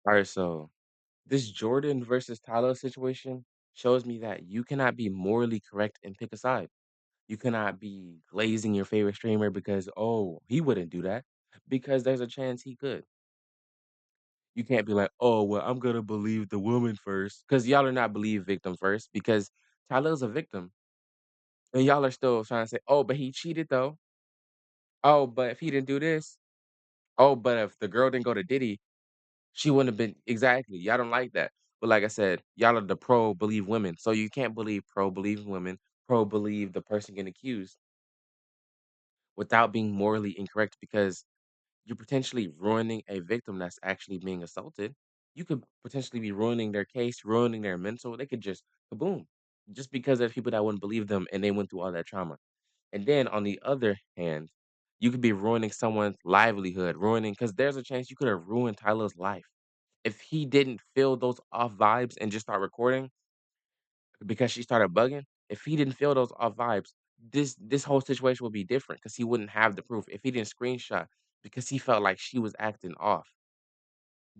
All right, so this Jordan versus Tylil situation shows me that you cannot be morally correct and pick a side. You cannot be glazing your favorite streamer because, oh, he wouldn't do that because there's a chance he could. You can't be like, oh, well, I'm gonna believe the woman first because y'all are not believe victim first because Tylil's a victim and y'all are still trying to say, oh, but he cheated though. Oh, but if he didn't do this, oh, but if the girl didn't go to Diddy, she wouldn't have been exactly. Y'all don't like that. But like I said, y'all are the pro believe women. So you can't believe pro believe women, pro believe the person getting accused without being morally incorrect because you're potentially ruining a victim that's actually being assaulted. You could potentially be ruining their case, ruining their mental. They could just kaboom. Just because there's people that wouldn't believe them and they went through all that trauma. And then on the other hand, you could be ruining someone's livelihood, ruining because there's a chance you could have ruined Tyler's life if he didn't feel those off vibes and just start recording because she started bugging, if he didn't feel those off vibes, this whole situation would be different because he wouldn't have the proof. If he didn't screenshot because he felt like she was acting off,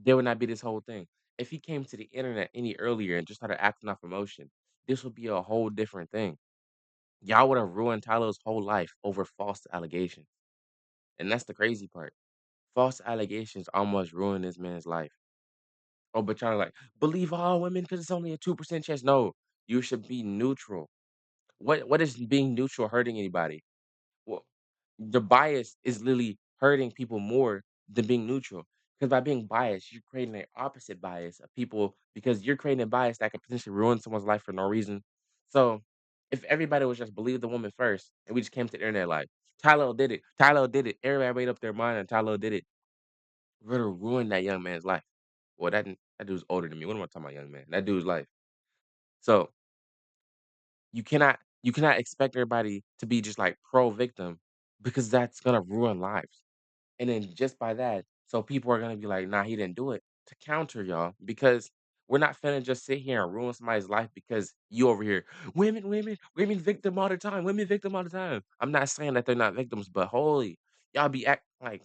there would not be this whole thing. If he came to the internet any earlier and just started acting off emotion, this would be a whole different thing. Y'all would have ruined Tyler's whole life over false allegations. And that's the crazy part. False allegations almost ruined this man's life. Oh, but y'all are like, believe all women because it's only a 2% chance. No, you should be neutral. What is being neutral hurting anybody? Well, the bias is literally hurting people more than being neutral. Because by being biased, you're creating an opposite bias of people because you're creating a bias that could potentially ruin someone's life for no reason. So if everybody was just believe the woman first and we just came to the internet like, Tyler did it, Tyler did it, everybody made up their mind and Tyler did it, we're gonna ruin that young man's life. Well, that dude's older than me. What am I talking about, young man? That dude's life. So you cannot expect everybody to be just like pro victim because that's gonna ruin lives. And then just by that, so people are gonna be like, nah, he didn't do it to counter y'all because we're not finna just sit here and ruin somebody's life because you over here, women victim all the time, women victim all the time. I'm not saying that they're not victims, but holy, y'all be act like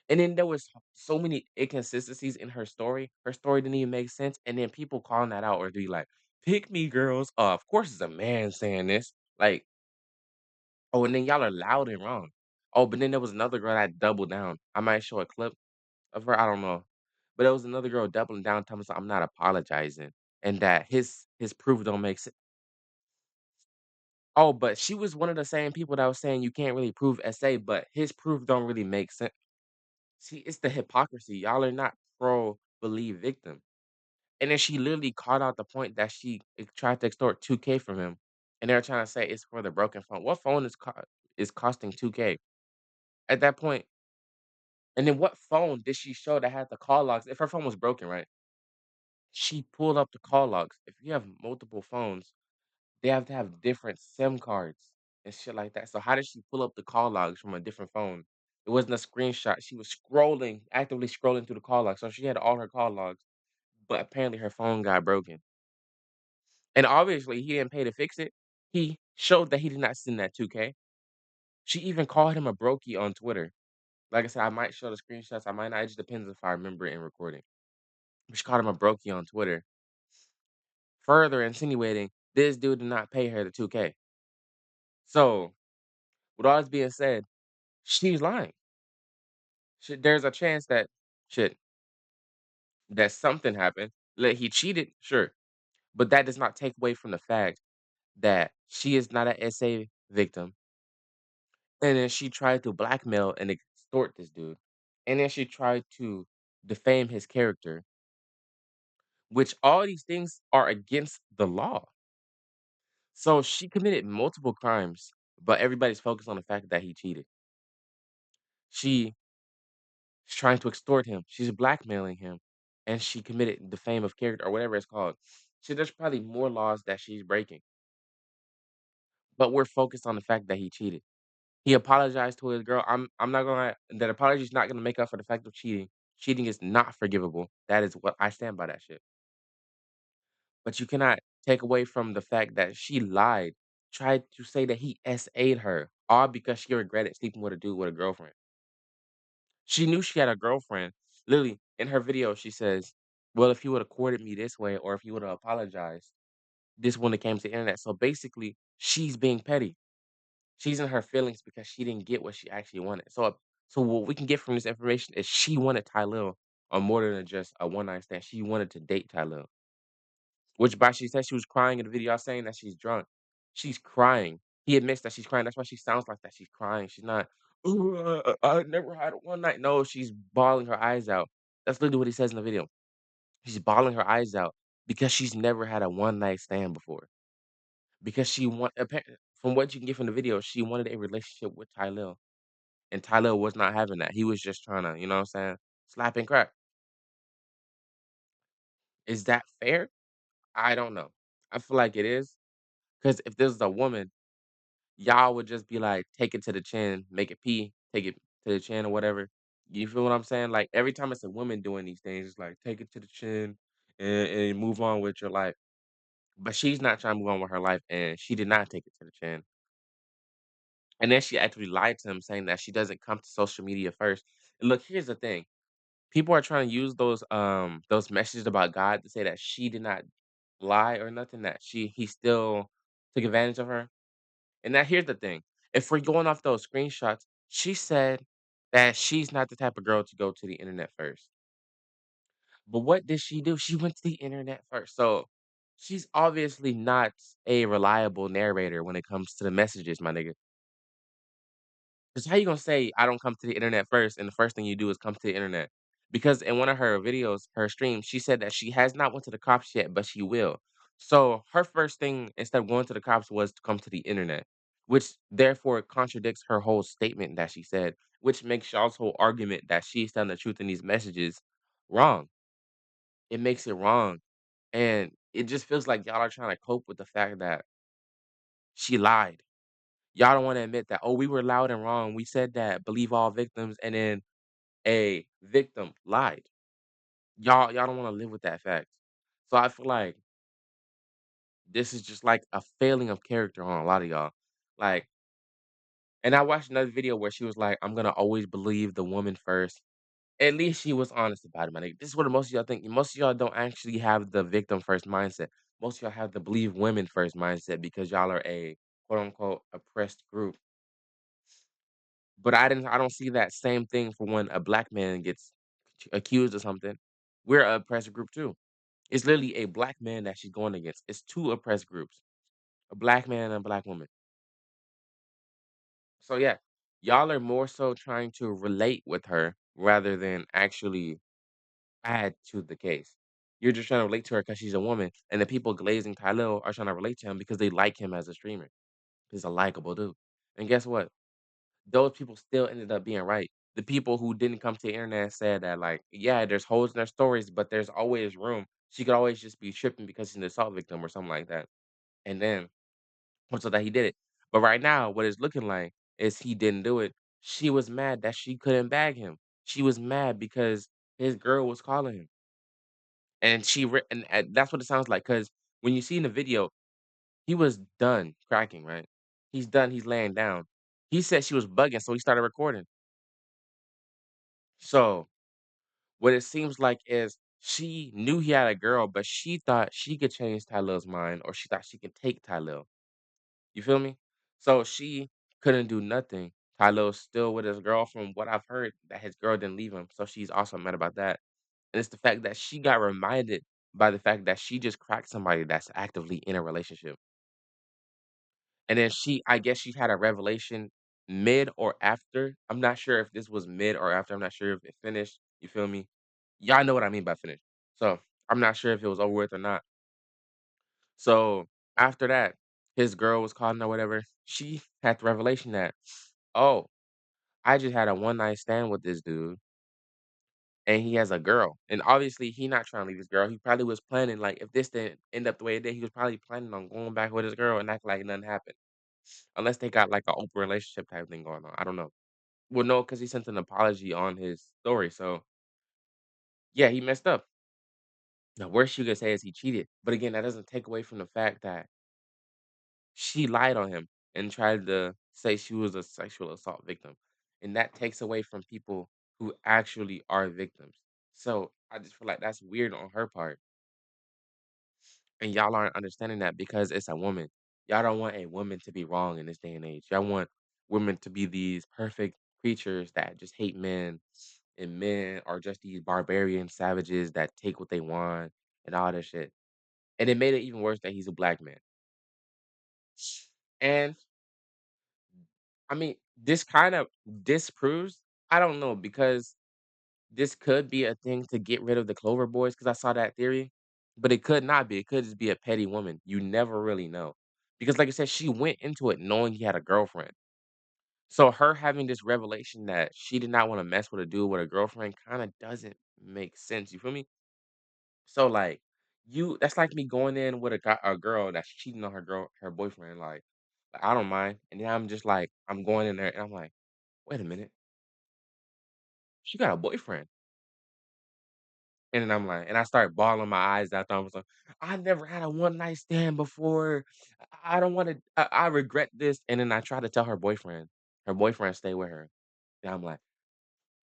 and then there was so many inconsistencies in her story. Her story didn't even make sense, and then people calling that out or be like, "Pick me, girls." Of course, it's a man saying this. Like, oh, and then y'all are loud and wrong. Oh, but then there was another girl that doubled down. I might show a clip of her. I don't know, but there was another girl doubling down, telling me, "I'm not apologizing," and that his proof don't make sense. Oh, but she was one of the same people that was saying you can't really prove SA, but his proof don't really make sense. See, it's the hypocrisy. Y'all are not pro believe victim. And then she literally called out the point that she tried to extort 2K from him. And they're trying to say it's for the broken phone. What phone is costing 2K? At that point, and then what phone did she show that had the call logs? If her phone was broken, right? She pulled up the call logs. If you have multiple phones, they have to have different SIM cards and shit like that. So how did she pull up the call logs from a different phone? It wasn't a screenshot. She was scrolling, actively scrolling through the call logs. So she had all her call logs, but apparently her phone got broken. And obviously he didn't pay to fix it. He showed that he did not send that 2K. She even called him a brokey on Twitter. Like I said, I might show the screenshots. I might not. It just depends if I remember it in recording. But she called him a brokey on Twitter, further insinuating this dude did not pay her the 2K. So, with all this being said, she's lying. There's a chance that shit that something happened. Like he cheated, sure, but that does not take away from the fact that she is not an SA victim. And then she tried to blackmail and extort this dude, and then she tried to defame his character, which all these things are against the law. So she committed multiple crimes, but everybody's focused on the fact that he cheated. She's trying to extort him. She's blackmailing him, and she committed defame of character or whatever it's called. So there's probably more laws that she's breaking, but we're focused on the fact that he cheated. He apologized to his girl. I'm not gonna lie, that apology is not gonna make up for the fact of cheating. Cheating is not forgivable. That is what I stand by that shit. But you cannot take away from the fact that she lied, tried to say that he SA'd her, all because she regretted sleeping with a dude with a girlfriend. She knew she had a girlfriend. Literally, In her video, she says, "Well, if he would have courted me this way, or if he would have apologized, this wouldn't have came to the internet." So basically, she's being petty. She's in her feelings because she didn't get what she actually wanted. So what we can get from this information is she wanted Tylil on more than just a one night stand. She wanted to date Tylil, which by she said she was crying in the video saying that she's drunk. She's crying. He admits that she's crying. That's why she sounds like that. She's crying. She's not, "Ooh, I never had a one night." No, she's bawling her eyes out. That's literally what he says in the video. She's bawling her eyes out because she's never had a one night stand before. Because from what you can get from the video, she wanted a relationship with Tylil, and Tylil was not having that. He was just trying to, you know what I'm saying, slap and crack. Is that fair? I don't know. I feel like it is because if this was a woman, y'all would just be like, take it to the chin, make it pee, take it to the chin or whatever. You feel what I'm saying? Like every time it's a woman doing these things, it's like take it to the chin and move on with your life. But she's not trying to move on with her life, and she did not take it to the chin. And then she actually lied to him, saying that she doesn't come to social media first. And look, here's the thing: people are trying to use those messages about God to say that she did not lie or nothing, that he still took advantage of her. And now here's the thing: if we're going off those screenshots, she said that she's not the type of girl to go to the internet first. But what did she do? She went to the internet first. So she's obviously not a reliable narrator when it comes to the messages, my nigga. Because how you gonna say I don't come to the internet first, and the first thing you do is come to the internet? Because in one of her videos, her stream, she said that she has not went to the cops yet, but she will. So her first thing instead of going to the cops was to come to the internet, which therefore contradicts her whole statement that she said, which makes y'all's whole argument that she's telling the truth in these messages wrong. It makes it wrong. And it just feels like y'all are trying to cope with the fact that she lied. Y'all don't want to admit that, oh, we were loud and wrong. We said that believe all victims, and then a victim lied. Y'all don't want to live with that fact. So I feel like this is just like a failing of character on a lot of y'all. Like, and I watched another video where she was like, I'm gonna always believe the woman first. At least she was honest about it, man. This is what most of y'all think. Most of y'all don't actually have the victim first mindset. Most of y'all have the believe women first mindset because y'all are a quote unquote oppressed group. But I don't see that same thing for when a black man gets accused of something. We're a oppressed group too. It's literally a black man that she's going against. It's two oppressed groups, a black man and a black woman. So yeah, y'all are more so trying to relate with her rather than actually add to the case. You're just trying to relate to her because she's a woman, and the people glazing Tylil are trying to relate to him because they like him as a streamer. He's a likable dude. And guess what? Those people still ended up being right. The people who didn't come to the internet said that, like, yeah, there's holes in their stories, but there's always room. She could always just be tripping because she's an assault victim or something like that. And then so that he did it. But right now, what it's looking like is he didn't do it. She was mad that she couldn't bag him. She was mad because his girl was calling him. And and that's what it sounds like. Cause when you see in the video, he was done cracking, right? He's done, he's laying down. He said she was bugging, so he started recording. So what it seems like is she knew he had a girl, but she thought she could change Tylil's mind, or she thought she could take Tylil. You feel me? So she couldn't do nothing. Tylil's still with his girl from what I've heard that his girl didn't leave him. So she's also mad about that. And it's the fact that she got reminded by the fact that she just cracked somebody that's actively in a relationship. And then I guess she had a revelation mid or after. I'm not sure if this was mid or after. I'm not sure if it finished. You feel me? Y'all know what I mean by finish. So I'm not sure if it was over with or not. So after that, his girl was calling or whatever. She had the revelation that, oh, I just had a one night stand with this dude, and he has a girl. And obviously, he not trying to leave his girl. He probably was planning, like, if this didn't end up the way it did, he was probably planning on going back with his girl and act like nothing happened. Unless they got like an open relationship type thing going on. I don't know. Well, no, because he sent an apology on his story. So yeah, he messed up. The worst you could say is he cheated. But again, that doesn't take away from the fact that she lied on him and tried to say she was a sexual assault victim. And that takes away from people who actually are victims. So I just feel like that's weird on her part. And y'all aren't understanding that because it's a woman. Y'all don't want a woman to be wrong in this day and age. Y'all want women to be these perfect creatures that just hate men, and men are just these barbarian savages that take what they want and all this shit. And it made it even worse that he's a black man. And I mean, this kind of disproves, I don't know, because this could be a thing to get rid of the Clover Boys because I saw that theory, but it could not be. It could just be a petty woman. You never really know. Because like I said, she went into it knowing he had a girlfriend. So her having this revelation that she did not want to mess with a dude with a girlfriend kind of doesn't make sense. You feel me? So like you that's like me going in with a girl that's cheating on her boyfriend. Like, I don't mind. And then I'm just like, I'm going in there and I'm like, wait a minute, she got a boyfriend. And then I'm like, and I start bawling my eyes out. I was like, I never had a one night stand before. I don't want to. I regret this. And then I try to tell her boyfriend. Her boyfriend stay with her. And I'm like,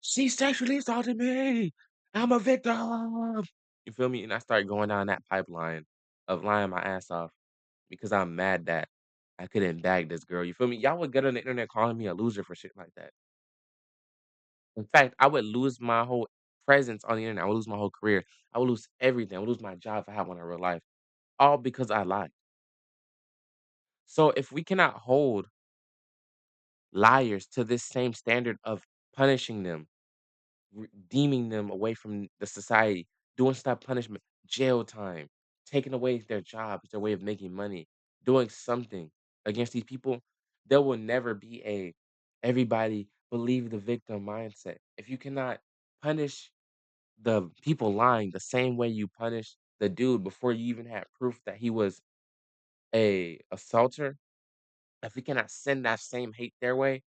she sexually assaulted me. I'm a victim. You feel me? And I start going down that pipeline of lying my ass off because I'm mad that I couldn't bag this girl. You feel me? Y'all would get on the internet calling me a loser for shit like that. In fact, I would lose my whole presence on the internet. I would lose my whole career. I would lose everything. I would lose my job if I had one in real life, all because I lied. So if we cannot hold liars to this same standard of punishing them, deeming them away from the society, doing stop punishment, jail time, taking away their jobs, their way of making money, doing something against these people, there will never be a everybody believe the victim mindset. If you cannot punish the people lying the same way you punish the dude before you even had proof that he was a assaulter, if we cannot send that same hate their way,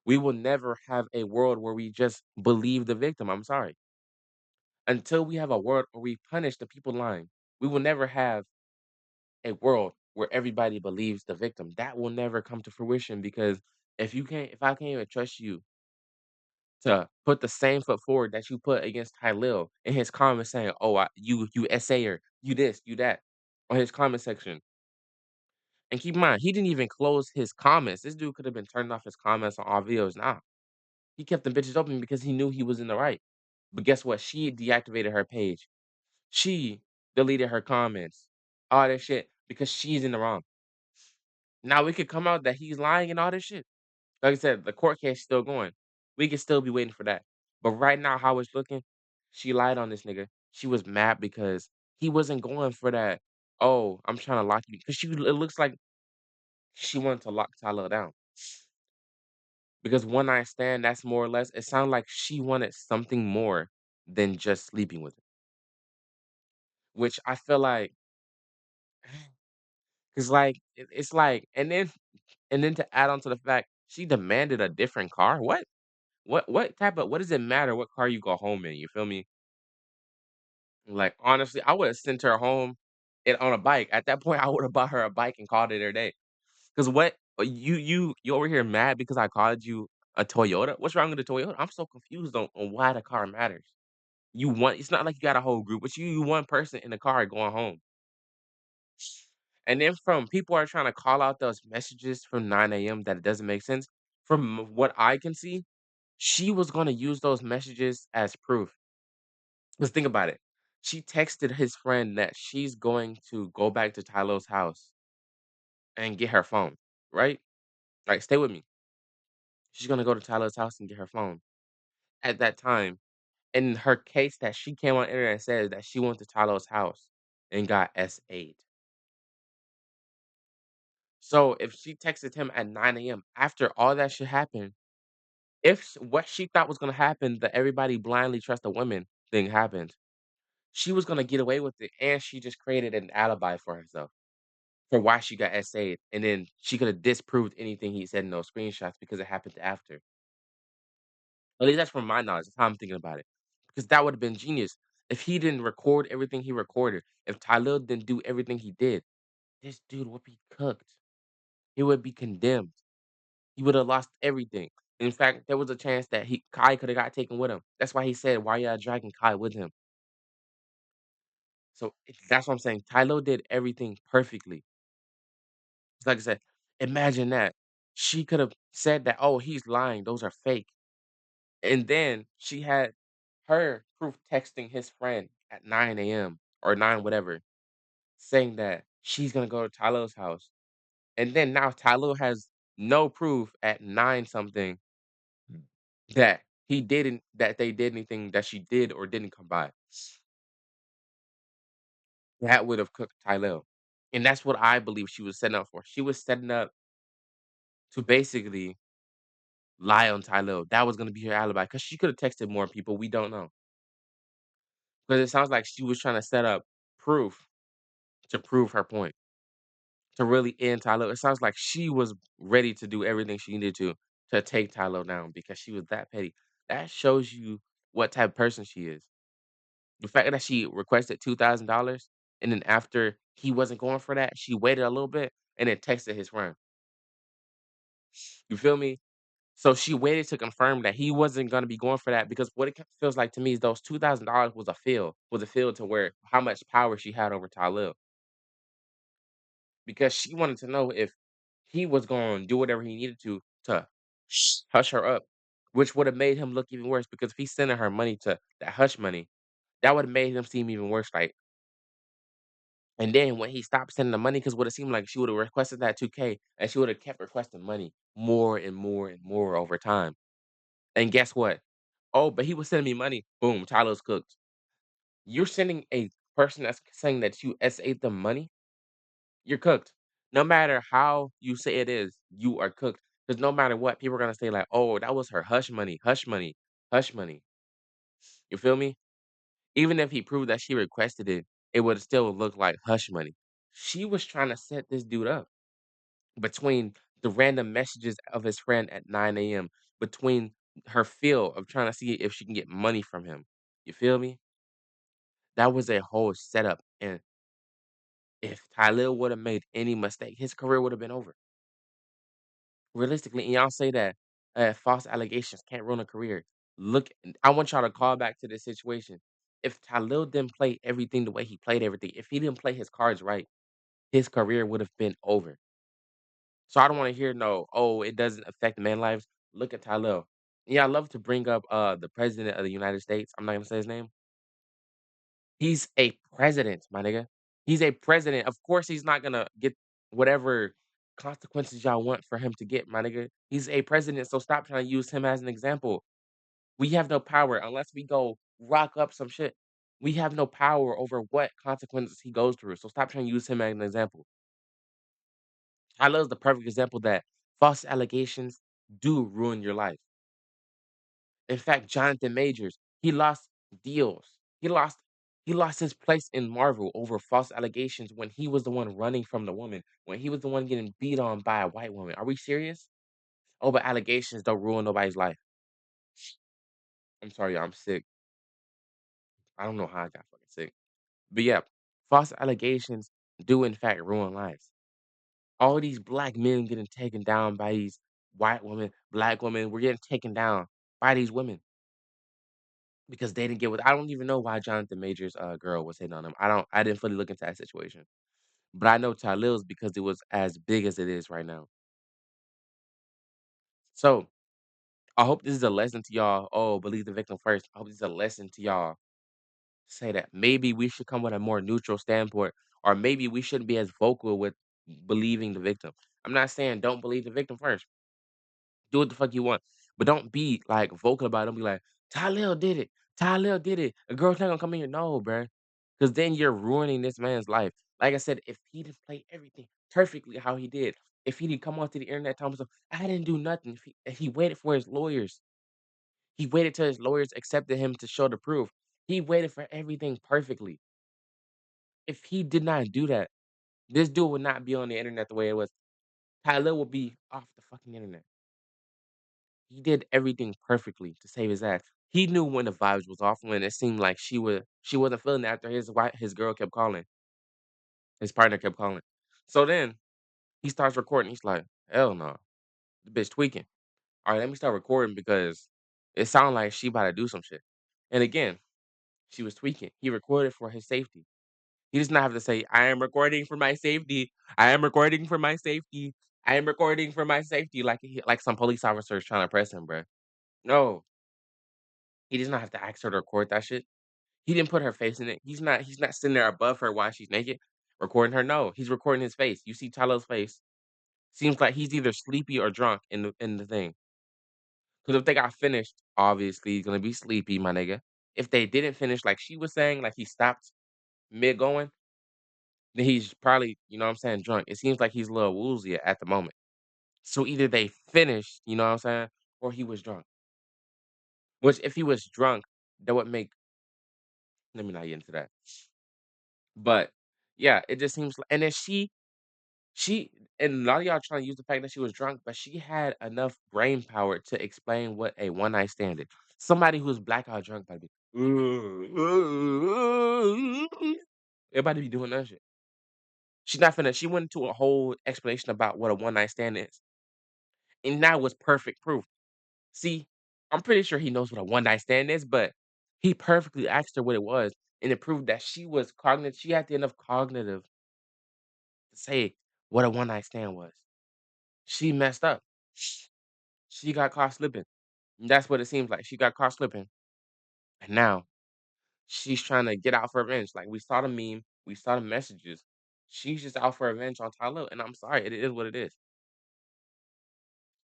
we will never have a world where we just believe the victim. I'm sorry. Until we have a world where we punish the people lying, we will never have a world where everybody believes the victim. That will never come to fruition because if I can't even trust you to put the same foot forward that you put against Tylil in his comments saying, "Oh, you essayer, you this, you that," on his comment section. And keep in mind, he didn't even close his comments. This dude could have been turning off his comments on all videos. Nah, he kept the bitches open because he knew he was in the right. But guess what? She deactivated her page. She deleted her comments, all that shit because she's in the wrong. Now we could come out that he's lying and all this shit. Like I said, the court case is still going. We could still be waiting for that. But right now, how it's looking, she lied on this nigga. She was mad because he wasn't going for that. Oh, I'm trying to lock you because it looks like she wanted to lock Tyler down. Because one night stand, that's more or less. It sounded like she wanted something more than just sleeping with him. Which I feel like, cause like it's like, and then to add on to the fact she demanded a different car. What type of what does it matter what car you go home in? You feel me? Like, honestly, I would have sent her home on a bike. At that point, I would have bought her a bike and called it her day. Cause what you over here mad because I called you a Toyota? What's wrong with the Toyota? I'm so confused on why the car matters. You want it's not like you got a whole group, but you one person in the car going home. And then from people are trying to call out those messages from 9 a.m. that it doesn't make sense. From what I can see, she was gonna use those messages as proof. Let's think about it. She texted his friend that she's going to go back to Tylo's house and get her phone, right? Like, stay with me. She's gonna go to Tylo's house and get her phone. At that time, in her case that she came on internet and said that she went to Tylo's house and got S8. So if she texted him at 9 a.m. after all that shit happened, if what she thought was gonna happen, that everybody blindly trust the women thing happened, she was gonna get away with it, and she just created an alibi for herself for why she got essayed, and then she could have disproved anything he said in those screenshots because it happened after. At least that's from my knowledge. That's how I'm thinking about it. Because that would have been genius if he didn't record everything he recorded. If Tylil didn't do everything he did, this dude would be cooked. He would be condemned. He would have lost everything. In fact, there was a chance that he Kai could have got taken with him. That's why he said, "Why y'all dragging Kai with him?" So that's what I'm saying. Tylo did everything perfectly. Like I said, imagine that. She could have said that, "Oh, he's lying. Those are fake." And then she had her proof texting his friend at 9 a.m. or 9 whatever, saying that she's gonna go to Tylo's house. And then now Tylo has no proof at 9 something that that they did anything that she did or didn't come by. That would have cooked Tylo. And that's what I believe she was setting up for. She was setting up to basically lie on Tylil. That was gonna be her alibi because she could have texted more people. We don't know. Because it sounds like she was trying to set up proof to prove her point, to really end Tylil. It sounds like she was ready to do everything she needed to take Tylil down because she was that petty. That shows you what type of person she is. The fact that she requested $2,000 and then after he wasn't going for that, she waited a little bit and then texted his friend. You feel me? So she waited to confirm that he wasn't gonna be going for that because what it feels like to me is those $2,000 was a feel to where how much power she had over Talib because she wanted to know if he was going to do whatever he needed to hush her up, which would have made him look even worse because if he's sending her money to that hush money, that would have made him seem even worse. Like, and then when he stopped sending the money, because what it seemed like she would have requested that 2K and she would have kept requesting money more and more and more over time. And guess what? Oh, but he was sending me money. Boom, Tyler's cooked. You're sending a person that's saying that you S8 them money, you're cooked. No matter how you say it is, you are cooked. Because no matter what, people are gonna say, like, oh, that was her hush money, hush money, hush money. You feel me? Even if he proved that she requested it, it would still look like hush money. She was trying to set this dude up between the random messages of his friend at 9 a.m., between her feel of trying to see if she can get money from him. You feel me? That was a whole setup, and if Tylil would have made any mistake, his career would have been over. Realistically, and y'all say that false allegations can't ruin a career. Look, I want y'all to call back to this situation. If Tylil didn't play everything the way he played everything, if he didn't play his cards right, his career would have been over. So I don't want to hear no, oh, it doesn't affect man lives. Look at Tylil. Yeah, I love to bring up the president of the United States. I'm not gonna say his name. He's a president, my nigga. He's a president. Of course, he's not gonna get whatever consequences y'all want for him to get, my nigga. He's a president, so stop trying to use him as an example. We have no power unless we go rock up some shit. We have no power over what consequences he goes through. So stop trying to use him as an example. Tyler is the perfect example that false allegations do ruin your life. In fact, Jonathan Majors, he lost deals. He lost his place in Marvel over false allegations when he was the one running from the woman, when he was the one getting beat on by a white woman. Are we serious? Oh, but allegations don't ruin nobody's life. I'm sorry, y'all, I'm sick. I don't know how I got fucking sick. But yeah, false allegations do in fact ruin lives. All these black men getting taken down by these white women, black women, we're getting taken down by these women because they didn't get what I don't even know why Jonathan Majors girl was hitting on him. I didn't fully look into that situation. But I know Tylil's because it was as big as it is right now. So I hope this is a lesson to y'all. Oh, believe the victim first. I hope this is a lesson to y'all. Say that maybe we should come with a more neutral standpoint, or maybe we shouldn't be as vocal with believing the victim. I'm not saying don't believe the victim first. Do what the fuck you want. But don't be like vocal about it. Don't be like, Tylil did it. Tylil did it. A girl's not gonna come in here. No, bruh. Because then you're ruining this man's life. Like I said, if he didn't play everything perfectly how he did, if he didn't come onto the internet telling himself, I didn't do nothing. If he waited for his lawyers. He waited till his lawyers accepted him to show the proof. He waited for everything perfectly. If he did not do that, this dude would not be on the internet the way it was. Tyler would be off the fucking internet. He did everything perfectly to save his ass. He knew when the vibes was off, when it seemed like she wasn't feeling it after his girl kept calling, his partner kept calling. So then he starts recording. He's like, hell no, the bitch tweaking. Alright, let me start recording because it sounded like she about to do some shit. And again, she was tweaking. He recorded for his safety. He does not have to say, "I am recording for my safety. I am recording for my safety. I am recording for my safety," like some police officer is trying to press him, bruh. No, he does not have to ask her to record that shit. He didn't put her face in it. He's not sitting there above her while she's naked, recording her. No, he's recording his face. You see Tyler's face. Seems like he's either sleepy or drunk in the thing. Because if they got finished, obviously he's gonna be sleepy, my nigga. If they didn't finish, like she was saying, like he stopped mid going, then he's probably, you know what I'm saying, drunk. It seems like he's a little woozy at the moment. So either they finished, you know what I'm saying, or he was drunk. Which if he was drunk, that would make let me not get into that. But yeah, it just seems like and then she and a lot of y'all trying to use the fact that she was drunk, but she had enough brain power to explain what a one night stand is. Somebody who's blackout drunk about to be everybody be doing that shit. She's not finna she went into a whole explanation about what a one night stand is. And that was perfect proof. See, I'm pretty sure he knows what a one night stand is, but he perfectly asked her what it was, and it proved that she was cognitive. She had the enough cognitive to say what a one night stand was. She messed up. She got caught slipping. That's what it seems like. She got caught slipping, and now she's trying to get out for revenge. Like we saw the meme, we saw the messages. She's just out for revenge on Tylil, and I'm sorry, it is what it is.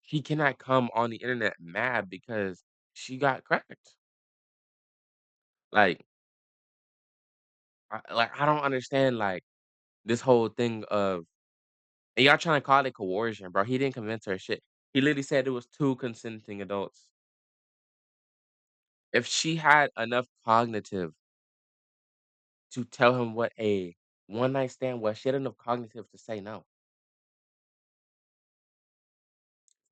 She cannot come on the internet mad because she got cracked. Like, I don't understand this whole thing of and y'all trying to call it coercion, bro. He didn't convince her shit. He literally said it was two consenting adults. If she had enough cognitive to tell him what a one night stand was, she had enough cognitive to say no.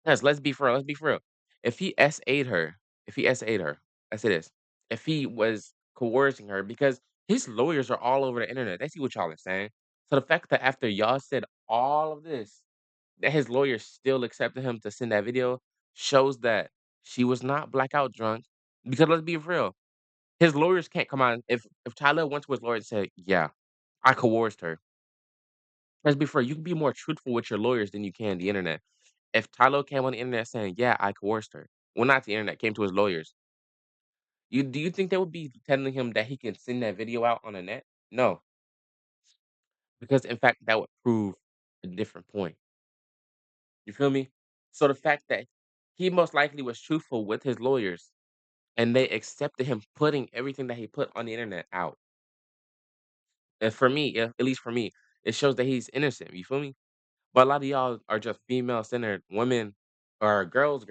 Yes, let's be for real. Let's be for real. If he SA'd her, if he SA'd her, I say this. If he was coercing her, because his lawyers are all over the internet. They see what y'all are saying. So the fact that after y'all said all of this, that his lawyers still accepted him to send that video shows that she was not blackout drunk. Because let's be real, his lawyers can't come on. If Tyler went to his lawyer and said, "Yeah, I coerced her," let's be fair, you can be more truthful with your lawyers than you can the internet. If Tyler came on the internet saying, "Yeah, I coerced her," well, not the internet, came to his lawyers, do you think they would be telling him that he can send that video out on the net? No, because in fact that would prove a different point. You feel me? So the fact that he most likely was truthful with his lawyers and they accepted him putting everything that he put on the internet out. And for me, at least for me, it shows that he's innocent. You feel me? But a lot of y'all are just female centered women or girls,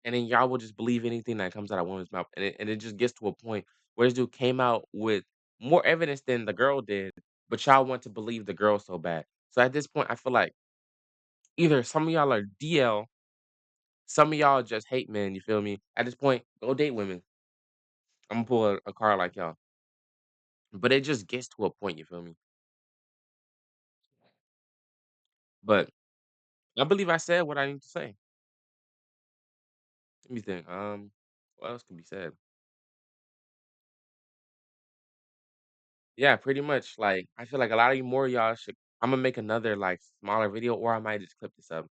and then y'all will just believe anything that comes out of a woman's mouth. And it just gets to a point where this dude came out with more evidence than the girl did, but y'all want to believe the girl so bad. So at this point, I feel like either some of y'all are DL, some of y'all just hate men, you feel me? At this point, go date women. I'm gonna pull a card like y'all. But it just gets to a point, you feel me? But I believe I said what I need to say. Let me think. What else can be said? Yeah, pretty much. Like, I feel like a lot of you more y'all should. I'm gonna make another smaller video, or I might just clip this up.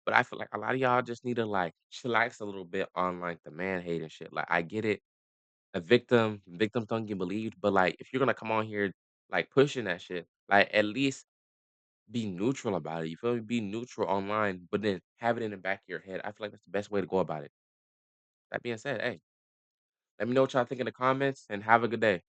But I feel like a lot of y'all just need to chillax a little bit on the man hate and shit. Like, I get it. Victims don't get believed. But if you're gonna come on here pushing that shit, at least be neutral about it. You feel me? Be neutral online, but then have it in the back of your head. I feel like that's the best way to go about it. That being said, hey, let me know what y'all think in the comments and have a good day.